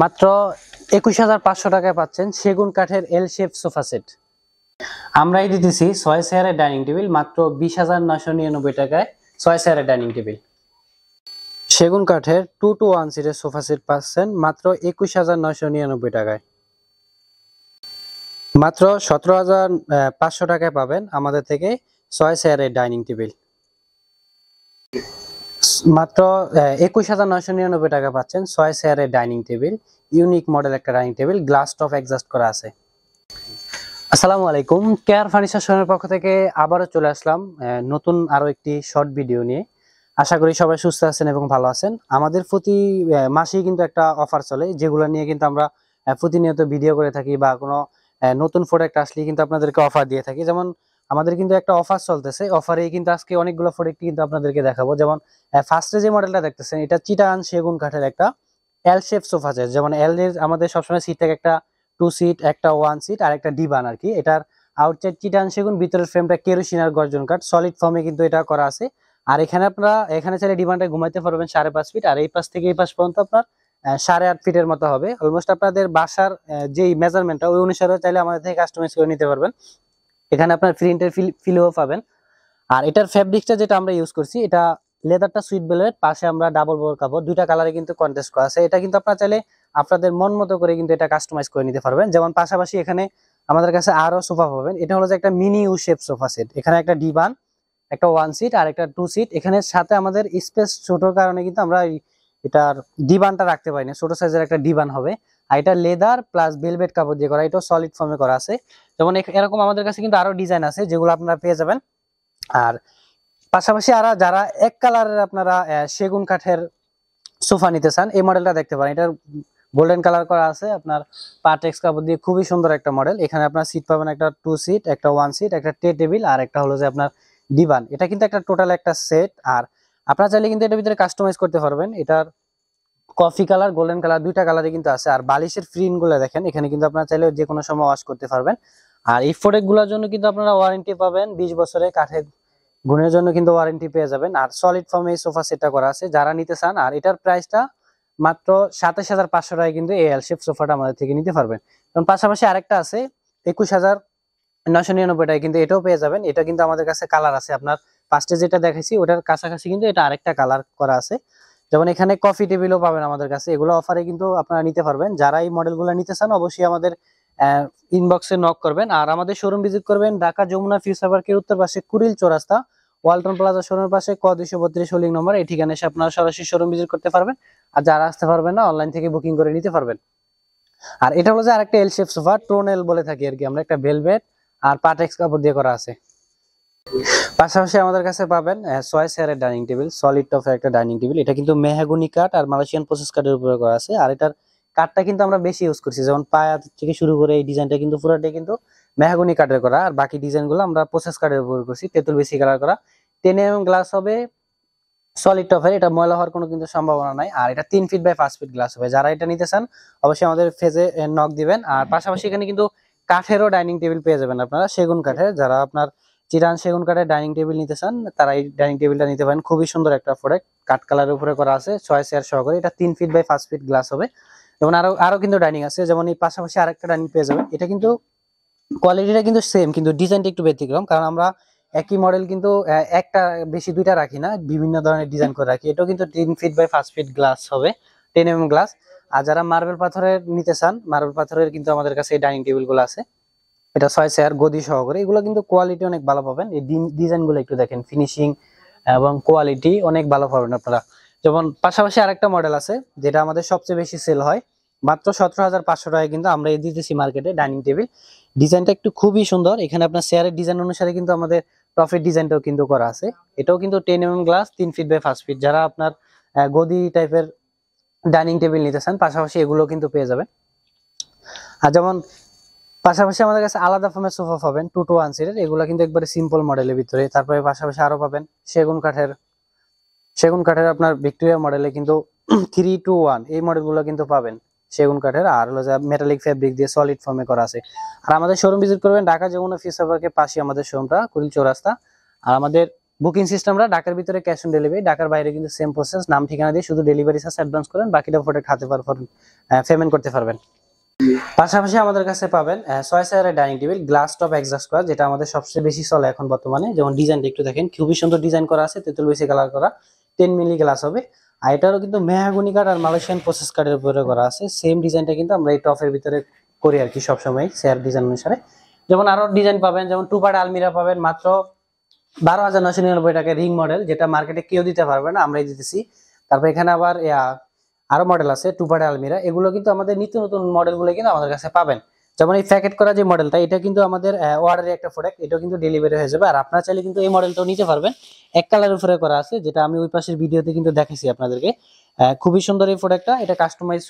মাত্র 21,500 টাকায় পাচ্ছেন সেগুন কাঠের এল শেপ সোফা সেট। আমরাই দিতেছি 6 চেয়ারের ডাইনিং টেবিল মাত্র 20,999 টাকায়। 6 চেয়ারের ডাইনিং টেবিল সেগুন কাঠের 2 to 1 সিটের সোফা সেট পাচ্ছেন মাত্র 21,999 টাকায়। মাত্র 17,500 টাকায় পাবেন আমাদের থেকে 6 চেয়ারের ডাইনিং টেবিল। মাত্র 21,999 টাকা পাচ্ছেন 6 চেয়ারের ডাইনিং টেবিল, ইউনিক মডেল একটা dining table, glass top exhaust করা আছে। আসসালামু আলাইকুম, কেয়ার ফার্নিচার শোরুমের পক্ষ থেকে আবারও চলে আসলাম নতুন আরো একটি শর্ট ভিডিও নিয়ে। আশা করি সবাই সুস্থ আছেন এবং ভালো আছেন। আমাদের প্রতি মাসেই কিন্তু একটা অফার চলে, যেগুলো নিয়ে কিন্তু আমরা প্রতিনিয়ত ভিডিও করে থাকি বা কোনো নতুন প্রোডাক্ট আসলে কিন্তু আপনাদেরকে অফার দিয়ে থাকি। যেমন আমাদের কিন্তু একটা অফার চলতেছে, অফারেই কিন্তু আজকে অনেকগুলো প্রোডাক্ট কিন্তু আপনাদেরকে দেখাবো। যেমন ফার্স্টে যে মডেলটা দেখতেছেন, এটা চিটাগাং সেগুন কাঠের একটা এল শেপ সোফা সেট। যেমন এল এর আমাদের সবসময় সিট থাকে একটা 2 সিট, একটা 1 সিট আর একটা ডিভান আর কি। এটার আউটসাইড চিটাগাং সেগুন, ভিতরের ফ্রেমটা কেরোসিন আর গর্জন কাঠ, সলিড ফর্মে কিন্তু এটা করা আছে। আর এখানে আপনারা এখানে চাইলে ডিভানটা ঘুমাইতে পারবেন 5.5 ফিট, আর এই পাশ থেকে এই পাশ পর্যন্ত আপনার 8.5 ফিটের মতো হবে। অলমোস্ট আপনাদের বাসার যেই মেজারমেন্টটা ওই অনুসারে চাইলে আমাদের থেকে কাস্টমাইজ করে নিতে পারবেন। এখানে আপনার প্রিন্টের ফিলও পাবেন। আর এটার ফেব্রিকটা যেটা আমরা ইউজ করছি, এটা লেদারটা সুইট ভেলভেট, পাশে আমরা ডাবল বোর কাপড়, দুইটা কালারে কিন্তু কন্ট্রাস্ট করা আছে। এটা কিন্তু আপনারা চাইলে আপনাদের মন মতো করে কিন্তু এটা কাস্টমাইজ করে নিতে পারবেন। যেমন পাশাপাশি এখানে আমাদের কাছে আরো সোফা পাবেন। এটা হলো যে একটা mini you shape sofa set. এখানে একটা ডিভান, একটা 1 সিট আর একটা 2 সিট। এখানে সাথে আমাদের স্পেস ছোটর কারণে কিন্তু আমরা এটার ডিভানটা রাখতে পারি না, ছোট সাইজের একটা ডিভান হবে। আর এটা লেদার প্লাস ভেলভেট কাপড় দিয়ে করা, এটাও সলিড ফর্মে করা আছে। যেমন এরকম আমাদের কাছে কিন্তু আরো ডিজাইন আছে, যেগুলো আপনারা পেয়ে যাবেন। আর পাশাপাশি যারা এক কালারের আপনারা সেগুন কাঠের সোফা নিতে চান, এই মডেলটা দেখতে পারেন। এটার গোল্ডেন কালার করা আছে আপনার পার্টেক্স কাপড় দিয়ে, খুবই সুন্দর একটা মডেল। এখানে আপনার সিট পাবেন একটা 2 সিট, একটা 1 সিট, একটা টে টেবিল আর একটা হলো যে আপনার ডিভান। এটা কিন্তু একটা টোটাল একটা সেট। আর আপনারা চাইলে কিন্তু এটার ভিতরে কাস্টমাইজ করতে পারবেন। এটার কফি কালার, গোল্ডেন কালার, দুইটা কালারে কিন্তু আছে। আর বালিশের প্রিন্ট গুলো দেখেন, এখানে কিন্তু আপনারা চাইলে যে কোনো সময় ওয়াশ করতে পারবেন। আর এই প্রোডাক্ট গুলোর জন্য কিন্তু আপনারা ওয়ারেন্টি পাবেন 20 বছরের, কাঠের গুণের জন্য কিন্তু ওয়ারেন্টি পেয়ে যাবেন। আর সলিড ফর্মে এই সোফা সেটটা করা আছে যারা নিতে চান। আর এটার প্রাইসটা মাত্র 27,500 টাকায় কিন্তু এই এল শেপ সোফাটা আমাদের থেকে নিতে পারবেন। এবং পাশাপাশি আরেকটা আছে 21,999 টাকায় কিন্তু এটাও পেয়ে যাবেন। এটা কিন্তু আমাদের কাছে কালার আছে, আপনার ফার্স্টে যেটা দেখাইছি ওটার কাছাকাছি কিন্তু এটা আরেকটা কালার করা আছে। যেমন এখানে কফি টেবিলও পাবেন আমাদের কাছে। এগুলো অফারে কিন্তু আপনারা নিতে পারবেন। যারা এই মডেলগুলো নিতে চান অবশ্যই আমাদের ইনবক্সে নক করবেন। আর আমাদের শোরুম ভিজিট করবেন ঢাকা যমুনা ফিউচার পার্কের উত্তর পাশে কুড়িল চৌরাস্তা, ওয়ালটন প্লাজা শোরুমের পাশে ক 232 হোল্ডিং নম্বর। এই ঠিকানা এসে আপনারা সরাসরি শোরুম ভিজিট করতে পারবেন। আর যারা আসতে পারবেন না, অনলাইন থেকে বুকিং করে নিতে পারবেন। আর এটা হলো যে আরেকটা এল শেপ সোফা, টোনেল বলে থাকি আর কি আমরা, একটা ভেলভেট আর পাটেক্স কাপড় দিয়ে করা আছে। পাশাপাশি আমাদের কাছে পাবেন 6 চেয়ারের ডাইনিং টেবিল, সলিড টপের একটা ডাইনিং টেবিল। এটা কিন্তু মেহগনি কাঠ আর মালয়েশিয়ান প্রসেস কাঠের উপরে করা আছে। আর এটার কাঠটা কিন্তু আমরা বেশি ইউজ করছি, যেমন পায়া থেকে শুরু করে এই ডিজাইনটা কিন্তু পুরোটাই কিন্তু মেহগনি কাঠের করা। আর বাকি ডিজাইন গুলো আমরা প্রসেস কাঠের উপরে করছি, তেঁতুল বেশি কালার করা। 10 mm গ্লাস হবে সলিড টপের, এটা ময়লা হওয়ার কোনো কিন্তু সম্ভাবনা নাই। আর এটা 3 ফিট বাই 5 ফিট গ্লাস হবে। যারা এটা নিতে চান অবশ্যই আমাদের ফেজে নক দিবেন। আর পাশাপাশি এখানে কিন্তু কাঠেরও ডাইনিং টেবিল পেয়ে যাবেন আপনারা, সেগুন কাঠের। যারা আপনার চিটাগাং সেগুন কাঠের ডাইনিং টেবিল নিতে চান তারা এই ডাইনিং টেবিলটা নিতে পারেন। খুবই সুন্দর একটা প্রোডাক্ট, কাঠ কালারের উপরে করা আছে, 6 চেয়ার সহকারে। এটা 3 ফিট বাই 5 ফিট গ্লাস হবে। যেমন আরো কিন্তু ডাইনিং আছে, যেমন এই পাশাপাশি আরেকটা ডাইনিং পেয়ে যাবেন। এটা কিন্তু কোয়ালিটিটা কিন্তু সেম, কিন্তু ডিজাইনটা একটু ব্যতিক্রম, কারণ আমরা একই মডেল কিন্তু একটা বেশি দুইটা রাখি না, বিভিন্ন ধরনের ডিজাইন করে রাখি। এটাও কিন্তু 3 ফিট বাই 5 ফিট গ্লাস হবে, 10 mm গ্লাস। আর যারা মার্বেল পাথরের নিতে চান, মার্বেল পাথরের কিন্তু আমাদের কাছে এই ডাইনিং টেবিল গুলো আছে। এটা 6 চেয়ার গদি সহকারে। এগুলো কিন্তু কোয়ালিটি অনেক ভালো পাবেন। এই ডিজাইন গুলো একটু দেখেন, ফিনিশিং এবং কোয়ালিটি অনেক ভালো পাবেন আপনারা। যেমন পাশাপাশি আরেকটা মডেল আছে যেটা আমাদের সবচেয়ে বেশি সেল হয়, মাত্র 17,500 টাকায় কিন্তু আমরা এই দিতেছি মার্কেটে ডাইনিং টেবিল। ডিজাইনটা একটু খুবই সুন্দর। এখানে আপনার চেয়ারের ডিজাইন অনুসারে কিন্তু আমাদের টপের ডিজাইনটাও কিন্তু করা আছে। এটাও কিন্তু 10 mm glass, 3 feet by 5 feet. যারা আপনার গদি টাইপের ডাইনিং টেবিল নিতে চান পাশাপাশি এগুলো কিন্তু পেয়ে যাবেন। আর যেমন পাশাপাশি আমাদের কাছে আলাদা ফর্মের সোফা পাবেন 2 to 1 সিটের, এগুলো কিন্তু একবারে সিম্পল মডেলের ভিতরে। তারপরে পাশাপাশি আরো পাবেন সেগুন কাঠের আপনার ভিক্টোরিয়া মডেলে কিন্তু 3 to 1 এই মডেলগুলো কিন্তু পাবেন সেগুন কাঠের। আর হলো যে মেটালিক ফেব্রিক দিয়ে সলিড ফর্মে করা আছে। আর আমাদের শোরুম ভিজিট করবেন ঢাকা যমুনা ফিউচার পার্কের পাশে আমাদের শোরুমটা, কুড়িল চৌরাস্তা। আর আমাদের বুকিং সিস্টেমটা ঢাকার ভিতরে ক্যাশ অন ডেলিভারি, ঢাকার বাইরে কিন্তু সেম প্রসেস, নাম ঠিকানা দিয়ে শুধু ডেলিভারি চার্জ অ্যাডভান্স করেন, বাকিটা প্রোডাক্ট হাতে পেমেন্ট করতে পারবেন। পাশাপাশি আমাদের কাছে পাবেন 6 চেয়ারের dining table, glass top exhaust করা, যেটা আমাদের সবচেয়ে বেশি চলে এখন বর্তমানে। যেমন ডিজাইনটা একটু দেখেন, খুবই সুন্দর ডিজাইন করা আছে, তেঁতুল বেশি কালার করা, 10 মিলি গ্লাস হবে। আর এটারও কিন্তু মেহগনি কাঠ আর মালয়েশিয়ান প্রসেস কাঠের উপরে করা আছে। সেম ডিজাইনটা কিন্তু আমরা এই টপের ভিতরে করি আর কি সবসময় চেয়ার ডিজাইন অনুসারে। যেমন আরো ডিজাইন পাবেন, যেমন টু পার্ট আলমিরা পাবেন মাত্র 12,999 টাকায়, রিং মডেল, যেটা মার্কেটে কেউ দিতে পারবে না, আমরাই দিতেছি। তারপর এখানে আবার আরো মডেল আছে টু পার্ট আলমিরা, এগুলো কিন্তু আমাদের নিত্য নতুন মডেল গুলো কিন্তু আমাদের কাছে পাবেন। যেমন এই প্যাকেট করা যে মডেলটা, এটা কিন্তু আমাদের অর্ডারের একটা প্রোডাক্ট, এটাও কিন্তু ডেলিভারি হয়ে যাবে। আর আপনারা চাইলে কিন্তু এই মডেলটাও নিতে পারবেন, এক কালারের উপরে করা আছে, যেটা আমি ওই পাশের ভিডিওতে কিন্তু দেখাইছি আপনাদেরকে। খুবই সুন্দর এই প্রোডাক্টটা, এটা কাস্টমাইজ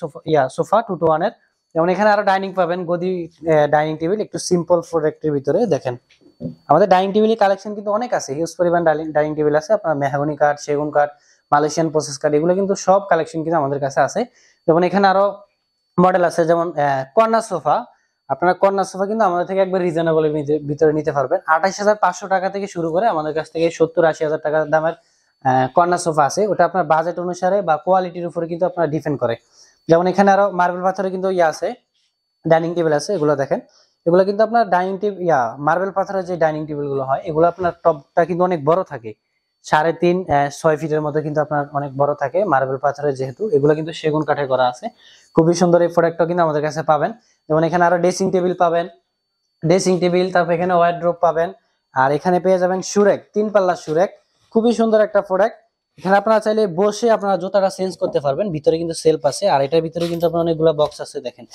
সোফা 2-to-1 এর। যেমন এখানে আরো ডাইনিং পাবেন, গদি ডাইনিং টেবিল, একটু সিম্পল প্রোডাক্টের ভিতরে দেখেন। আমাদের ডাইনিং টেবিলের কালেকশন কিন্তু অনেক আছে, হিউজ পরিমাণ ডাইনিং টেবিল আছে। আপনার মেহগনি কাঠ, সেগুন কাঠ, মালয়েশিয়ান প্রসেস কাঠ, এগুলো কিন্তু সব কালেকশন কিন্তু আমাদের কাছে আছে। যেমন এখানে আরো মডেল আছে, যেমন কর্নার সোফা। আপনারা কর্নার সোফা কিন্তু আমাদের থেকে একবার রিজনেবল ভিতরে নিতে পারবেন। 28,500 টাকা থেকে শুরু করে আমাদের কাছ থেকে 70-80 হাজার টাকা দামের কর্নার সোফা আছে। ওটা আপনার বাজেট অনুসারে বা কোয়ালিটির উপরে কিন্তু আপনার ডিপেন্ড করে। যেমন এখানে আরো মার্বেল পাথরে কিন্তু আছে, ডাইনিং টেবিল আছে, এগুলো দেখেন। এগুলো কিন্তু আপনার ডাইনিং টেবিল মার্বেল পাথরের যে ডাইনিং টেবিল গুলো হয়, এগুলো আপনার টপটা কিন্তু অনেক বড় থাকে, 3.5-6 ফিটের মতো কিন্তু আপনার অনেক বড় থাকে মার্বেল পাথরের, যেহেতু এগুলো কিন্তু সেগুন কাঠে করা আছে। খুবই সুন্দর এই প্রোডাক্টটা কিন্তু আমাদের কাছে পাবেন। যেমন এখানে আরো ড্রেসিং টেবিল পাবেন, তারপর এখানে ওয়ার্ড্রোব পাবেন। আর এখানে পেয়ে যাবেন সুরেক, 3 পাল্লা সুরেক, খুবই সুন্দর একটা প্রোডাক্ট। এখানে আপনারা চাইলে বসে আপনারা জুতাটা চেঞ্জ করতে পারবেন, ভিতরে কিন্তু সেলফ আছে। আর এটার ভিতরে কিন্তু আপনার অনেকগুলো বক্স আছে, দেখেন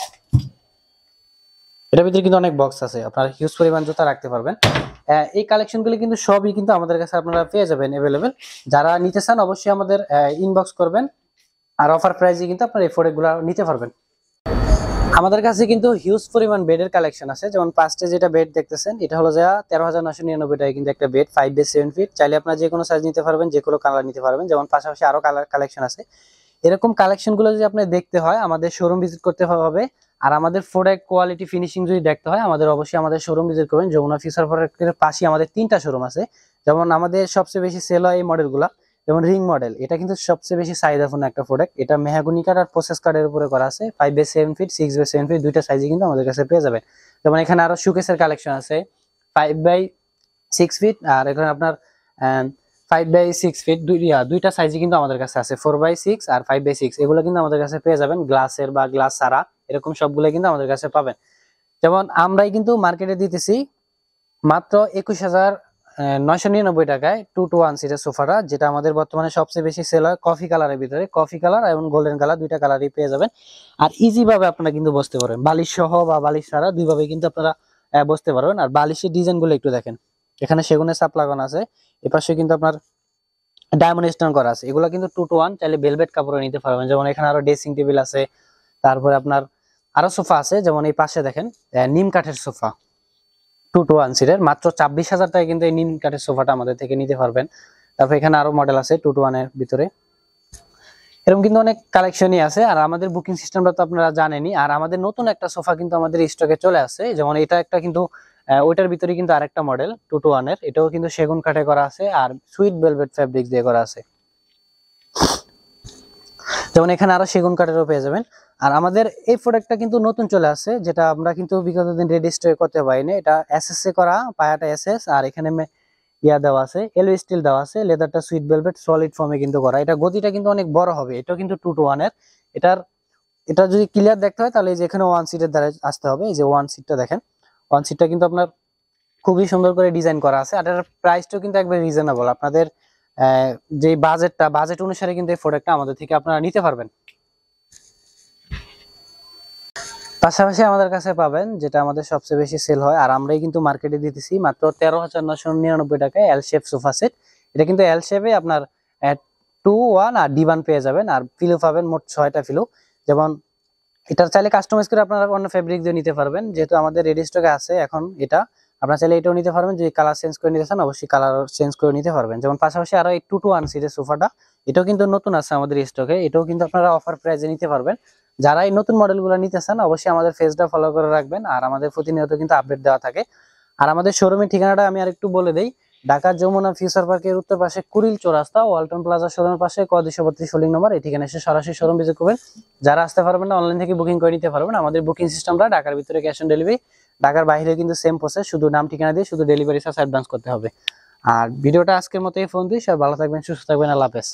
এটার ভিতরে কিন্তু অনেক বক্স আছে, আপনারা হিউজ পরিমাণ জুতা রাখতে পারবেন। এই কালেকশনগুলো কিন্তু সবই কিন্তু আমাদের কাছে আপনারা পেয়ে যাবেন अवेलेबल। যারা নিতে চান অবশ্যই আমাদের ইনবক্স করবেন, আর অফার প্রাইসে কিন্তু আপনারা এই প্রোডাক্টগুলো নিতে পারবেন। আমাদের কাছে কিন্তু হিউজ পরিমাণ বেডের কালেকশন আছে। যেমন ফার্স্টে যেটা বেড দেখতেছেন, এটা হলো যা 13,999 টাকা কিন্তু একটা বেড, 5 বাই 7 ফিট। চাইলে আপনারা যে কোনো সাইজ নিতে পারবেন, যে কোনো কালার নিতে পারবেন। যেমন পাশাপাশি আরো কালার কালেকশন আছে। এরকম কালেকশন গুলো যদি আপনি দেখতে হয়, আমাদের শোরুম ভিজিট করতে হবে। আর আমাদের প্রোডাক্ট কোয়ালিটি ফিনিশিং যদি দেখতে হয়, অবশ্যই আমাদের শোরুম ভিজিট করবেন। যমুনা ফিউচার প্রোডাক্টের পাশে আমাদের 3টা শোরুম আছে। যেমন আমাদের সবচেয়ে বেশি সেল হয় এই মডেলগুলো, যেমন রিং মডেল, এটা কিন্তু সবচেয়ে বেশি চাহিদাপূর্ণ একটা প্রোডাক্ট। এটা মেহগনি কাঠ আর প্রসেস কাঠের উপরে করা আছে, 5 বাই 7 ফিট, 6 বাই 7 ফিট, দুইটা সাইজে কিন্তু আমাদের কাছে পেয়ে যাবেন। যেমন এখানে আরো শোকেসের কালেকশন আছে 5 বাই 6 ফিট, আর এখানে আপনার 5 বাই 6 ফিট, দুইটা সাইজে কিন্তু আমাদের কাছে আছে, 4 বাই 6 আর 5 বাই 6। এগুলো কিন্তু আমাদের কাছে পেয়ে যাবেন, গ্লাসের বা গ্লাস ছাড়া, এরকম সবগুলো কিন্তু আমাদের কাছে পাবেন। যেমন আমরাই কিন্তু মার্কেটে দিতেছি মাত্র 21,999 টাকায় 2-to-1 সিটের সোফাটা, যেটা আমাদের বর্তমানে সবচেয়ে বেশি সেল হয় কফি কালারের ভিতরে। কফি কালার এবং গোল্ডেন কালার, দুইটা কালারই পেয়ে যাবেন। আর ইজি ভাবে আপনারা কিন্তু বসতে পারবেন, বালিশ সহ বা বালিশ ছাড়া দুইভাবে কিন্তু আপনারা বসতে পারবেন। আর বালিশের ডিজাইন গুলো একটু দেখেন, এখানে সেগুনের চাপ লাগানো আছে, এপাশে কিন্তু আপনার ডায়মন্ড স্টোন করা আছে। এগুলো কিন্তু 2-to-1, চাইলে ভেলভেট কাপড়ে নিতে পারবেন। যেমন এখানে আরো ড্রেসিং টেবিল আছে, তারপরে আপনার আরো সোফা আছে। যেমন এই পাশে দেখেন নিম কাঠের সোফা 2-to-1 সিটের, মাত্র 26,000 টাকায় কিন্তু এই নিম কাঠের সোফাটা আমাদের থেকে নিতে পারবেন। তারপর এখানে আরো মডেল আছে 2-to-1 এর ভিতরে, এরকম কিন্তু অনেক কালেকশনই আছে। আর আমাদের বুকিং সিস্টেমটা তো আপনারা জানেনই। আর আমাদের নতুন একটা সোফা কিন্তু আমাদের স্টকে চলে আসছে, যেমন এটা একটা কিন্তু ওইটার ভিতরে কিন্তু আরেকটা মডেল 2-to-1 এর, এটাও কিন্তু সেগুন কাঠে করা আছে আর সুইট ভেলভেট ফেব্রিক দিয়ে করা আছে। যেমন এখানে আরো সেগুন কাঠেরও পেয়ে যাবেন। আর আমাদের এই প্রোডাক্টটা কিন্তু নতুন চলে আসছে, যেটা আমরা কিন্তু বিগত দিন রেজিস্টার করতে পারিনি। এটা এসএস এ করা, পায়াটা এসএস, আর এখানে দেওয়া আছে, এলও স্টিল দেওয়া আছে, লেদারটা সুইট ভেলভেট সলিড ফর্মে কিন্তু করা। এটা গদিটা কিন্তু অনেক বড় হবে, এটাও কিন্তু 2-to-1 এর। এটা যদি ক্লিয়ার দেখতে হয়, তাহলে এই যে এখানে 1 সিটের দ্বারা আসতে হবে। এই যে 1 সিটটা দেখেন, 1 সিটটা কিন্তু আপনার খুবই সুন্দর করে ডিজাইন করা আছে। আর এটার প্রাইসটাও কিন্তু একবার রিজনেবল। আপনাদের যে বাজেট অনুসারে কিন্তু এই প্রোডাক্টটা আমাদের থেকে আপনারা নিতে পারবেন। পাশাপাশি আমাদের কাছে পাবেন, যেটা আমাদের সবচেয়ে বেশি সেল হয় আর আমরাই কিন্তু মার্কেটে দিতেছি মাত্র 13,999 টাকায়, এল শেপ সোফা সেট। এটা কিন্তু এল শেপে আপনার 2-1 আর D1 পেয়ে যাবেন। আর পিলো পাবেন মোট 6টা পিলো। যেমন এটার চাইলে কাস্টমাইজ করে আপনারা অন্য ফেব্রিক দিয়ে নিতে পারবেন, যেহেতু আমাদের রেডি স্টকে আছে এখন এটা। আপনারা চাইলে এটাও নিতে পারবেন, যদি কালার চেঞ্জ করে নিতে চান অবশ্যই কালার চেঞ্জ করে নিতে পারবেন। যেমন পাশাপাশি আরো এই 2-to-1 সিটের সোফাটা, এটাও কিন্তু নতুন আছে আমাদের স্টকে, এটাও কিন্তু আপনারা অফার প্রাইসে নিতে পারবেন। যারা এই নতুন মডেলগুলো নিতে চান অবশ্যই আমাদের পেজটা ফলো করে রাখবেন, আর আমাদের প্রতিনিয়ত কিন্তু আপডেট দেওয়া থাকে। আর আমাদের শোরুমের ঠিকানাটা আমি আরেকটু বলে দেই, ঢাকার যমুনা ফিউচার পার্কের উত্তর পাশে কুড়িল চৌরাস্তা ওয়ালটন প্লাজা শোরুমের পাশে ক 232 হোল্ডিং নম্বর। এই ঠিকানা এসে সরাসরি শোরুম ভিজিট করবেন। যারা আসতে পারবেন না অনলাইন থেকে বুকিং করে নিতে পারবেন। আমাদের বুকিং সিস্টেমটা ঢাকার ভিতরে ক্যাশ অন ডেলিভারি, ঢাকার বাইরে কিন্তু সেম প্রসেস, শুধু নাম ঠিকানা দিয়ে শুধু ডেলিভারি চার্জ অ্যাডভান্স করতে হবে। আর ভিডিওটা আজকের মতো এই ফোন দিয়ে সবাই ভালো থাকবেন, সুস্থ থাকবেন, আল্লাহ হাফেজ।